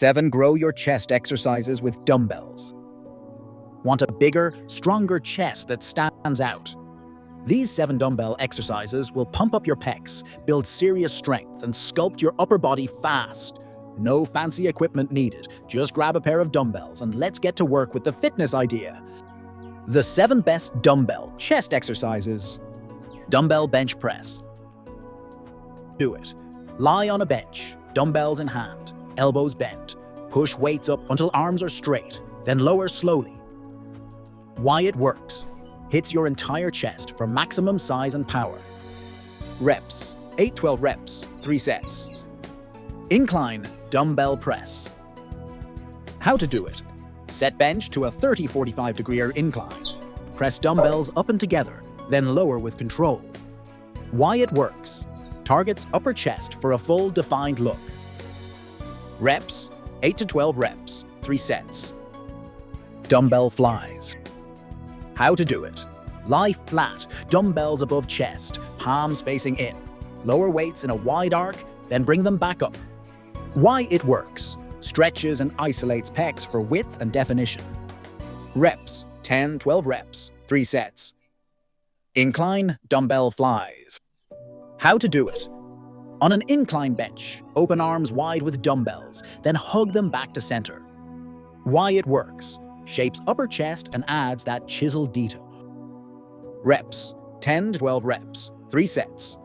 7 Grow your chest exercises with dumbbells. Want a bigger, stronger chest that stands out? These 7 dumbbell exercises will pump up your pecs, build serious strength, and sculpt your upper body fast. No fancy equipment needed, just grab a pair of dumbbells and let's get to work with the fitness idea. The 7 best dumbbell chest exercises. Dumbbell bench press. Do it. Lie on a bench, dumbbells in hand, elbows bent. Push weights up until arms are straight, then lower slowly. Why it works. Hits your entire chest for maximum size and power. Reps. 8-12 reps, 3 sets. Incline dumbbell press. How to do it. Set bench to a 30-45 degree incline. Press dumbbells up and together, then lower with control. Why it works. Targets upper chest for a full defined look. Reps. 8-12 reps, 3 sets. Dumbbell flies. How to do it. Lie flat, dumbbells above chest, palms facing in. Lower weights in a wide arc, then bring them back up. Why it works. Stretches and isolates pecs for width and definition. Reps. 10-12 reps, 3 sets. Incline dumbbell flies. How to do it. On an incline bench, open arms wide with dumbbells, then hug them back to center. Why it works. Shapes upper chest and adds that chiseled detail. Reps. 10-12 reps, 3 sets.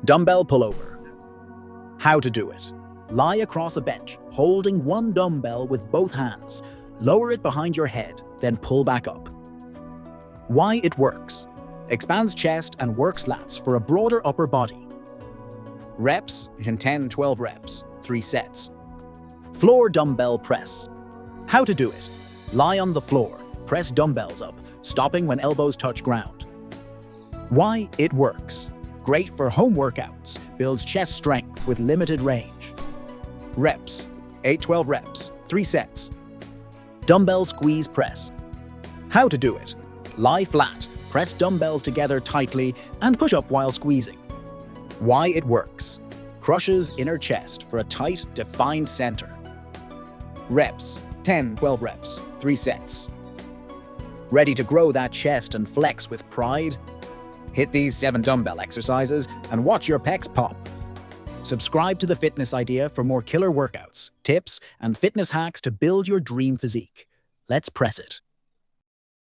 Dumbbell pullover. How to do it. Lie across a bench, holding one dumbbell with both hands. Lower it behind your head, then pull back up. Why it works. Expands chest and works lats for a broader upper body. Reps in 10-12 reps, 3 sets. Floor dumbbell press. How to do it. Lie on the floor, press dumbbells up, stopping when elbows touch ground. Why it works. Great for home workouts, builds chest strength with limited range. Reps. 8-12 reps, 3 sets. Dumbbell squeeze press. How to do it. Lie flat, press dumbbells together tightly, and push up while squeezing. Why it works. Crushes inner chest for a tight, defined center. Reps. 10-12 reps, 3 sets. Ready to grow that chest and flex with pride? Hit these 7 dumbbell exercises and watch your pecs pop. Subscribe to The Fitness Idea for more killer workouts, tips, and fitness hacks to build your dream physique. Let's press it.